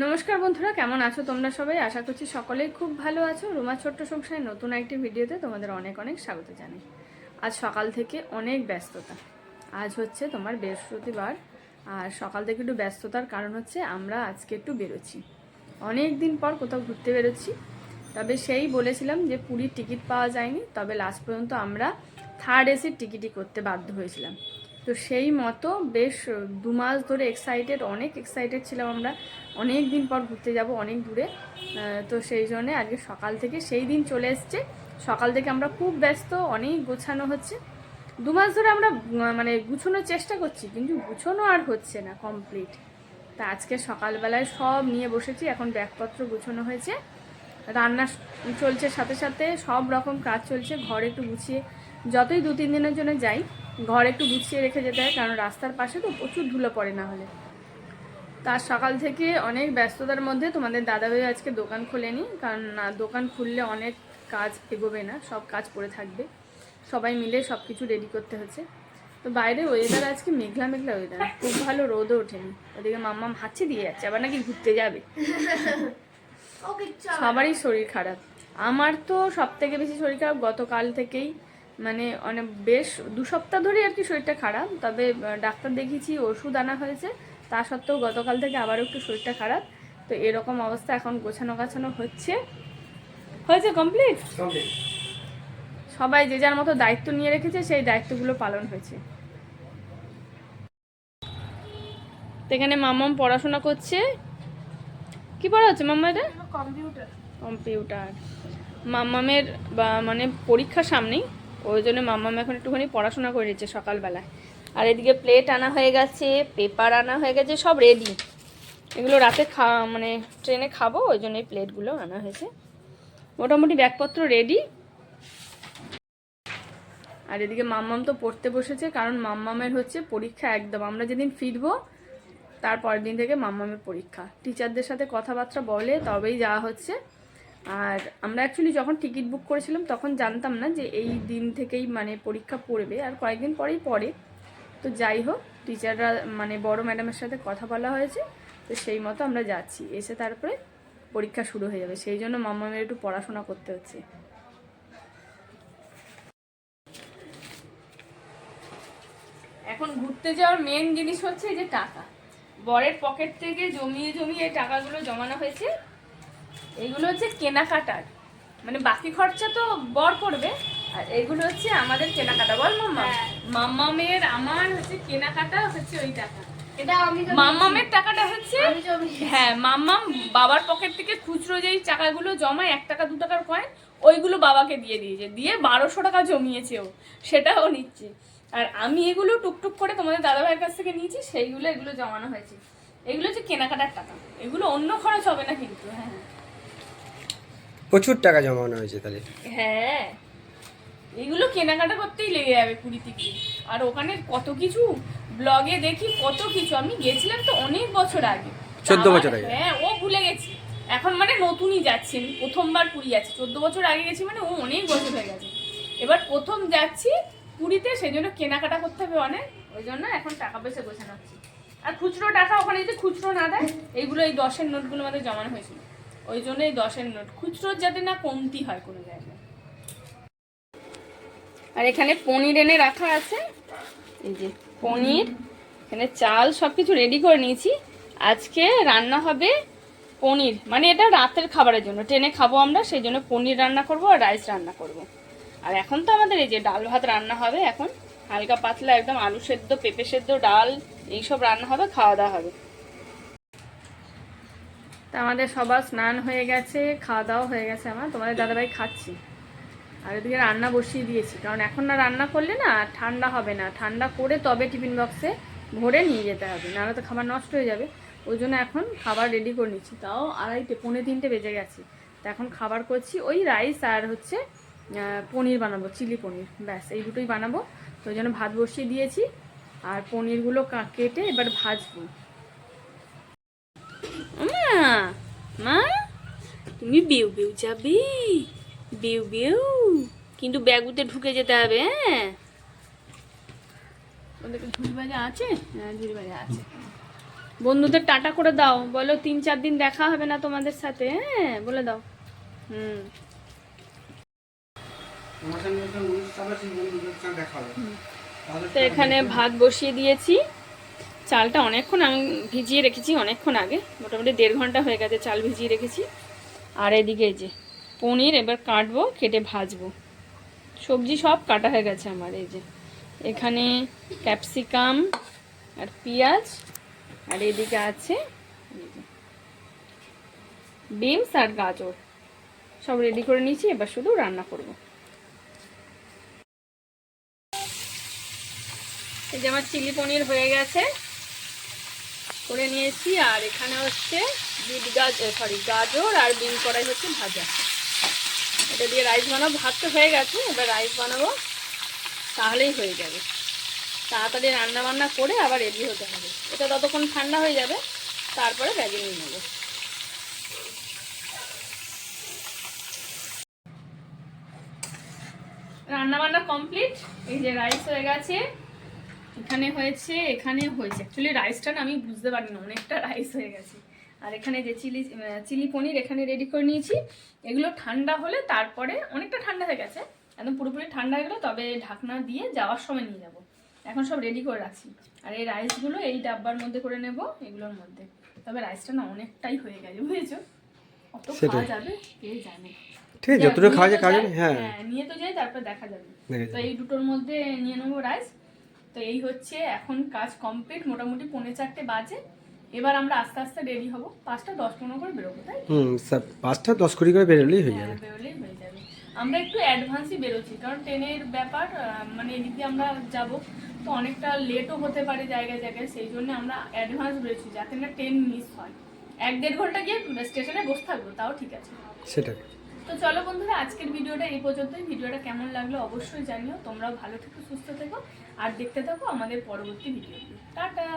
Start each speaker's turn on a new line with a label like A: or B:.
A: নমস্কার বন্ধুরা, কেমন আছো তোমরা সবাই? আশা করছি সকলেই খুব ভালো আছো। রুমা ছোট্ট সংসারের নতুন একটি ভিডিওতে তোমাদের অনেক অনেক স্বাগত জানাই। আজ সকাল থেকে অনেক ব্যস্ততা। আজ হচ্ছে তোমার বৃহস্পতিবার, আর সকাল থেকে একটু ব্যস্ততার কারণ হচ্ছে আমরা আজকে একটু বেরোচ্ছি। অনেক দিন পর কোথাও ঘুরতে বেরোচ্ছি। তবে সেই বলেছিলাম যে পুরীর টিকিট পাওয়া যায়নি, তবে লাস্ট পর্যন্ত আমরা থার্ড এসির টিকিটই করতে বাধ্য হয়েছিলাম। তো সেই মতো বেশ 2 মাস ধরে অনেক এক্সাইটেড ছিলাম আমরা। অনেক দিন পর ঘুরতে যাব অনেক দূরে। তো সেই জন্যে আজকে সকাল থেকে সেই দিন চলে এসছে। সকাল থেকে আমরা খুব ব্যস্ত, অনেক গোছানো হচ্ছে। 2 মাস ধরে আমরা মানে গুছোনোর চেষ্টা করছি, কিন্তু গুছোনো আর হচ্ছে না কমপ্লিট। তা আজকে সকালবেলায় সব নিয়ে বসেছি, এখন ব্যাগপত্র গুছোনো হয়েছে, রান্না চলছে, সাথে সাথে সব রকম কাজ চলছে। ঘর একটু গুছিয়ে, যতই 2-3 দিনের জন্য যাই, ঘর একটু গুছিয়ে রেখে যেতে হয়, কারণ রাস্তার পাশে তো প্রচুর ধুলো পড়ে না হলে। তার সকাল থেকে অনেক ব্যস্ততার মধ্যে তোমাদের দাদাভাই আজকে দোকান খোলেনি, কারণ দোকান খুললে অনেক কাজ এগোবে না, সব কাজ পড়ে থাকবে। সবাই মিলে সব কিছু রেডি করতে হচ্ছে। তো বাইরে ওয়েদার আজকে মেঘলা মেঘলা ওয়েদার, খুব ভালো রোদও ওঠেনি। ওদিকে মাম্মাম হাঁচি দিয়ে যাচ্ছে, আবার নাকি ঘুরতে যাবে। সবারই শরীর খারাপ। আমার তো সব থেকে বেশি শরীর খারাপ গতকাল থেকেই, মানে অনেক বেশ 2 সপ্তাহ ধরে আর কি শরীরটা খারাপ। তবে ডাক্তার দেখিয়েছি, ওষুধ আনা হয়েছে, তা সত্ত্বেও গতকাল থেকে আবারও একটু শরীরটা খারাপ। তো এরকম অবস্থা, এখন গোছানো গাছানো হয়েছে কমপ্লিট। সবাই যে যার মতো দায়িত্ব নিয়ে রেখেছে, সেই দায়িত্বগুলো পালন হয়েছে। তো এখানে মাম্মাম পড়াশোনা করছে। কি পড়া হচ্ছে মাম্মা? এটা কম্পিউটার। মাম্মামের মানে পরীক্ষা সামনেই, ওই জন্য মাম্মাম এখন একটুখানি পড়াশোনা করে নিচ্ছে সকালবেলায়। আর এদিকে প্লেট আনা হয়ে গেছে, পেপার আনা হয়ে গেছে, সব রেডি। এগুলো রাতে মানে ট্রেনে খাবো, ওই জন্য এই প্লেটগুলো আনা হয়েছে। মোটামুটি ব্যাগপত্র রেডি। আর এদিকে মাম্মাম তো পড়তে বসেছে, কারণ মাম্মামের হচ্ছে পরীক্ষা একদম, আমরা যেদিন ফিরবো তার পরের দিন থেকে মাম্মামের পরীক্ষা। টিচারদের সাথে কথাবার্তা বলে তবেই যাওয়া হচ্ছে। আর আমরা অ্যাকচুয়ালি যখন টিকিট বুক করেছিলাম তখন জানতাম না যে এই দিন থেকেই মানে পরীক্ষা পড়বে, আর কয়েকদিন পরেই পড়ে। তো যাই হোক, টিচাররা মানে বড় ম্যাডামের সাথে কথা বলা হয়েছে, তো সেই মতো আমরা যাচ্ছি। এসে তারপরে পরীক্ষা শুরু হয়ে যাবে, সেই জন্য মাম্মামের একটু পড়াশোনা করতে হচ্ছে। এখন ঘুরতে যাওয়ার মেন জিনিস হচ্ছে এই যে টাকা। বরের পকেট থেকে জমিয়ে জমিয়ে এই টাকাগুলো জমানো হয়েছে। এইগুলো হচ্ছে কেনাকাটার, মানে বাকি খরচা তো বর করবে, আর এগুলো হচ্ছে আমাদের কেনাকাটা। বল মাম্মা। মাম্মামের আমার হচ্ছে কেনাকাটা হচ্ছে ওই টাকা। এটা মাম্মামের টাকাটা হচ্ছে, হ্যাঁ, মাম্মাম বাবার পকেট থেকে খুচরো যেই টাকাগুলো জমায়, 1 টাকা 2 টাকার কয়েন, ওইগুলো বাবাকে দিয়ে দিয়েছে, দিয়ে 1200 টাকা জমিয়েছে ও, সেটাও নিচ্ছে। আর আমি এগুলো টুকটুক করে তোমাদের দাদাভাইয়ের কাছ থেকে নিয়েছি, এগুলো জমানো হয়েছে। এগুলো হচ্ছে কেনাকাটার টাকা, এগুলো অন্য খরচ হবে না কিন্তু। হ্যাঁ,
B: প্রচুর টাকা জমানো হয়েছে তাহলে।
A: হ্যাঁ, এগুলো কেনাকাটা করতেই লেগে যাবে পুরীতে গিয়ে। আর ওখানে কত কিছু ব্লগে দেখি, কত কিছু। আমি গেছিলাম তো অনেক বছর আগে,
B: 14 বছর আগে।
A: হ্যাঁ, ও ভুলে গেছি এখন, মানে নতুনই যাচ্ছি। আমি প্রথমবার পুরী যাচ্ছি, 14 বছর আগে গেছি, মানে ও অনেক বছর হয়ে গেছে। এবার প্রথম যাচ্ছি পুরীতে, সেই জন্য কেনাকাটা করতে হবে অনেক, ওই জন্য এখন টাকা পয়সা গোছানো হচ্ছে। আর খুচরো টাকা ওখানে যদি খুচরো না দেয়, এইগুলো এই 10-এর নোটগুলো আমাদের জমানো হয়েছিল, ওই জন্য এই 10-এর নোট খুচরোর যাতে না কমতি হয় কোনো জায়গায়। আর এখানে পনির এনে রাখা আছে, এই যে পনির, এখানে চাল, সব কিছু রেডি করে নিয়েছি। আজকে রান্না হবে পনির, মানে এটা রাতের খাবারের জন্য, ট্রেনে খাবো আমরা, সেই জন্য পনির রান্না করব আর রাইস রান্না করব। আর এখন তো আমাদের এই যে ডাল ভাত রান্না হবে, এখন হালকা পাতলা একদম, আলু সেদ্ধ, পেঁপে সেদ্ধ, ডাল, এইসব রান্না হবে, খাওয়া দাওয়া হবে। তা আমাদের সবার স্নান হয়ে গেছে, খাওয়া দাওয়া হয়ে গেছে, আমার তোমাদের দাদাভাই খাচ্ছি। আর এদিকে রান্না বসিয়ে দিয়েছি, কারণ এখন না রান্না করলে না ঠান্ডা হবে না, ঠান্ডা করে তবে টিফিন বক্সে ভরে নিয়ে যেতে হবে, নাহলে তো খাবার নষ্ট হয়ে যাবে। ওই জন্য এখন খাবার রেডি করে নিচ্ছি, তাও 2:30 পৌনে 3টে বেজে গেছে। তো এখন খাবার করছি, ওই রাইস আর হচ্ছে পনির বানাবো, চিলি পনির, ব্যাস এই দুটোই বানাবো। তো ওই জন্য ভাত বসিয়ে দিয়েছি, আর পনিরগুলো কেটে এবার ভাজবো। মা, তুমি বিউ বিউ যাবি? বিউ বিউ, কিন্তু ব্যাগুতে ঢুকে যেতে হবে। হ্যাঁ, ওদেরকে ঝুড়ি বাজা আছে? হ্যাঁ, ঝুড়ি বাজা আছে। বন্ধুদের টাটা করে দাও, বলো 3-4 দিন দেখা হবে না তোমাদের সাথে, হ্যাঁ বলে দাও। হুম। তো এখানে ভাত বসিয়ে দিয়েছি, চালটা অনেকক্ষণ আমি ভিজিয়ে রেখেছি, অনেকক্ষণ আগে, মোটামুটি 1.5 ঘন্টা হয়ে গেছে চাল ভিজিয়ে রেখেছি। আর এদিকে এই যে পনির এবার কাটবো, কেটে ভাজবো। সবজি সব কাটা হয়ে গেছে আমার, এই যে এখানে ক্যাপসিকাম আর পেঁয়াজ, আর এদিকে আছে বিনস আর গাজর, সব রেডি করে নিয়েছি, এবার শুধু রান্না করব। এই যে আমার চিলি পনির হয়ে গেছে, করে নিয়েছি। আর এখানে হচ্ছে গাজর আর বিন করাই হচ্ছে ভাজা, এটা দিয়ে রাইস বানাবো। ভাত তো হয়ে গেছে, এবার রাইস বানাবো, তাহলেই হয়ে যাবে। তাড়াতাড়ি রান্না বান্না করে আবার রেডি হতে হবে, এটা ততক্ষণ ঠান্ডা হয়ে যাবে, তারপরে ব্যাগে নিয়ে নেবো। রান্না বান্না কমপ্লিট, এই যে রাইস হয়ে গেছে, এখানে হয়েছে, এখানে হয়েছে। অ্যাকচুয়ালি রাইসটা না আমি বুঝতে পারি না, অনেকটা রাইস হয়ে গেছে। আর এখানে যে চিলি পনির এখানে রেডি করে নিয়েছি। এগুলো ঠান্ডা হলে তারপরে, অনেকটা ঠান্ডা হয়ে গেছে, একদম পুরোপুরি ঠান্ডা হয়ে গেলে তবে ঢাকনা দিয়ে যাওয়ার সময় নিয়ে যাব। এখন সব রেডি করে রাখছি। আর এই রাইসগুলো এই ডাব্বার মধ্যে করে নেব, এগুলোর মধ্যে। তবে রাইসটা না অনেকটাই হয়ে গেছে, বুঝেছো? অত খাওয়া যাবে কে জানে।
B: ঠিক আছে, যতটুকু খাওয়া যায় খাওয়া যাবে। হ্যাঁ,
A: নিয়ে তো যাই, তারপর দেখা যাবে। তো এই দুটোর মধ্যে নিয়ে নেবো রাইস। তো এই হচ্ছে এখন কাজ কমপ্লিট, মোটামুটি 4:45 বাজে। এবার আমরা আস্তে আস্তে রেডি হবো, 5:10-15 করে বেরোবো, তাই
B: 5:10-20 করে বেরোলেই হয়ে যাবে।
A: বেরোলেই হয়ে যাবে। আমরা একটু অ্যাডভান্সই বেরোচ্ছি, কারণ ট্রেনের ব্যাপার, মানে এদিক দিয়ে আমরা যাবো, তো অনেকটা লেটও হতে পারে জায়গায় জায়গায়, সেই জন্য আমরা অ্যাডভান্স বেরোচ্ছি, যাতে না ট্রেন মিস হয়। 1-1.5 ঘন্টা গিয়ে স্টেশনে বসে থাকবো, তাও ঠিক আছে।
B: সেটাই।
A: তো চলো বন্ধুরা, আজকের ভিডিওটা এই পর্যন্তই। ভিডিওটা কেমন লাগলো অবশ্যই জানিও। তোমরাও ভালো থেকো, সুস্থ থেকো, আর দেখতে থাকো আমাদের পরবর্তী ভিডিও। টাটা।